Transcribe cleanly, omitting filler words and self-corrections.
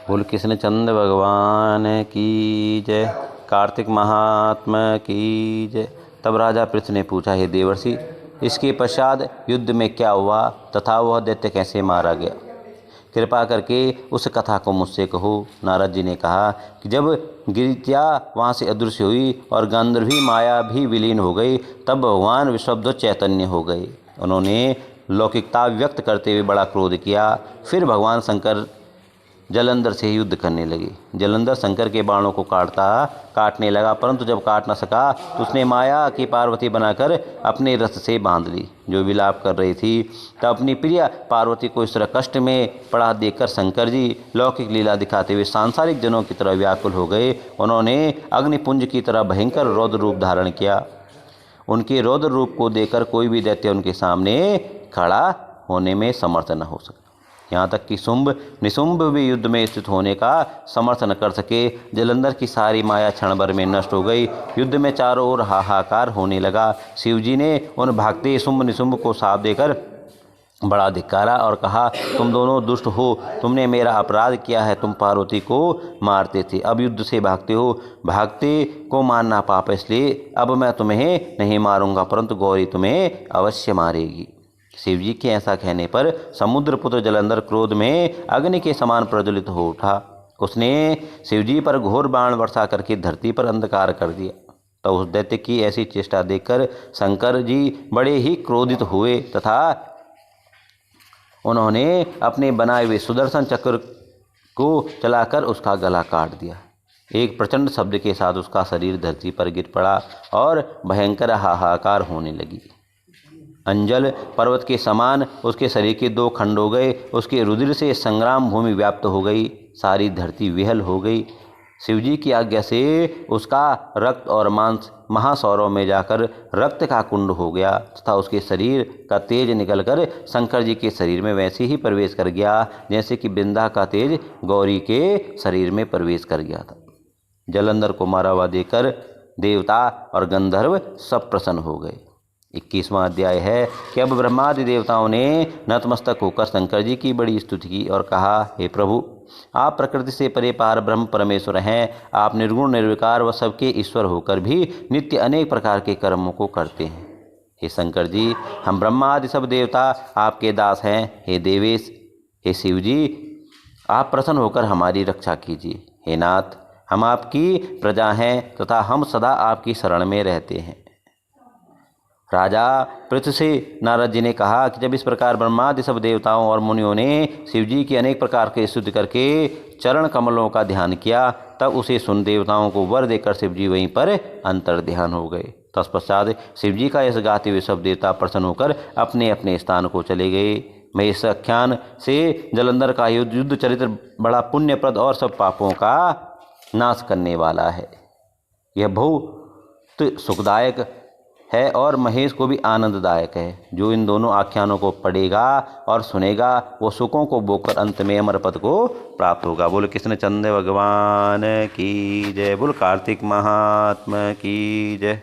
बोल कृष्ण चंद्र भगवान की जय। कार्तिक महात्मा की जय। तब राजा पृथु ने पूछा, हे देवर्षि, इसके पश्चात युद्ध में क्या हुआ तथा वह दैत्य कैसे मारा गया? कृपा करके उस कथा को मुझसे कहो। नारद जी ने कहा कि जब गिरिजा वहाँ से अदृश्य हुई और गांधर्वी माया भी विलीन हो गई, तब भगवान विश्वब्ध चैतन्य हो गए। उन्होंने लौकिकता व्यक्त करते हुए बड़ा क्रोध किया। फिर भगवान शंकर जलंधर से युद्ध करने लगे। जलंधर शंकर के बाणों को काटने लगा, परंतु जब काट न सका तो उसने माया की पार्वती बनाकर अपने रथ से बांध ली, जो विलाप कर रही थी। तब अपनी प्रिय पार्वती को इस तरह कष्ट में पड़ा देखकर शंकर जी लौकिक लीला दिखाते हुए सांसारिक जनों की तरह व्याकुल हो गए। उन्होंने अग्निपुंज की तरह भयंकर रौद्र रूप धारण किया। उनके रौद्र रूप को देखकर कोई भी दैत्य उनके सामने खड़ा होने में समर्थ न हो सका। यहाँ तक कि शुंभ निशुंभ भी युद्ध में स्थित होने का समर्थ न कर सके। जलंधर की सारी माया क्षण भर में नष्ट हो गई। युद्ध में चारों ओर हाहाकार होने लगा। शिवजी ने उन भागते शुंभ निशुंभ को साथ देकर बड़ा धिक्कारा और कहा, तुम दोनों दुष्ट हो, तुमने मेरा अपराध किया है। तुम पार्वती को मारते थे, अब युद्ध से भागते हो। भागते को मारना पाप, इसलिए अब मैं तुम्हें नहीं मारूंगा, परंतु गौरी तुम्हें अवश्य मारेगी। शिवजी के ऐसा कहने पर समुद्रपुत्र जलंधर क्रोध में अग्नि के समान प्रज्वलित हो उठा। उसने शिवजी पर घोर बाण वर्षा करके धरती पर अंधकार कर दिया। तो उस दैत्य की ऐसी चेष्टा देखकर शंकर जी बड़े ही क्रोधित हुए तथा उन्होंने अपने बनाए हुए सुदर्शन चक्र को चलाकर उसका गला काट दिया। एक प्रचंड शब्द के साथ उसका शरीर धरती पर गिर पड़ा और भयंकर हाहाकार होने लगी। अंजल पर्वत के समान उसके शरीर के दो खंड हो गए। उसके रुधिर से संग्राम भूमि व्याप्त हो गई, सारी धरती विहल हो गई। शिवजी की आज्ञा से उसका रक्त और मांस महासौरव में जाकर रक्त का कुंड हो गया तथा उसके शरीर का तेज निकलकर शंकर जी के शरीर में वैसे ही प्रवेश कर गया जैसे कि बिंदा का तेज गौरी के शरीर में प्रवेश कर गया था। जलंधर को मारा हुआ देखकर देवता और गंधर्व सब प्रसन्न हो गए। 21वां अध्याय है कि अब ब्रह्मादि देवताओं ने नतमस्तक होकर शंकर जी की बड़ी स्तुति की और कहा, हे प्रभु, आप प्रकृति से परे पार ब्रह्म परमेश्वर हैं। आप निर्गुण निर्विकार व सबके ईश्वर होकर भी नित्य अनेक प्रकार के कर्मों को करते हैं। हे शंकर जी, हम ब्रह्मा आदि सब देवता आपके दास हैं। हे देवेश, हे शिव जी, आप प्रसन्न होकर हमारी रक्षा कीजिए। हे नाथ, हम आपकी प्रजा हैं तथा हम सदा आपकी शरण में रहते हैं। राजा पृथु से नारद जी ने कहा कि जब इस प्रकार ब्रह्मादि सब देवताओं और मुनियों ने शिवजी की अनेक प्रकार के स्तुति करके चरण कमलों का ध्यान किया, तब उसे सुन देवताओं को वर देकर शिवजी वहीं पर अंतर ध्यान हो गए। तत्पश्चात शिवजी का यश गाते हुए सब देवता प्रसन्न होकर अपने अपने स्थान को चले गए। महेश आख्यान से जलंधर का युद्ध चरित्र बड़ा पुण्यप्रद और सब पापों का नाश करने वाला है। यह बहुत सुखदायक है और महेश को भी आनंददायक है। जो इन दोनों आख्यानों को पढ़ेगा और सुनेगा वो सुखों को बोकर अंत में अमर पद को प्राप्त होगा। बोल कृष्ण चंद्र भगवान की जय। बोल कार्तिक महात्मा की जय।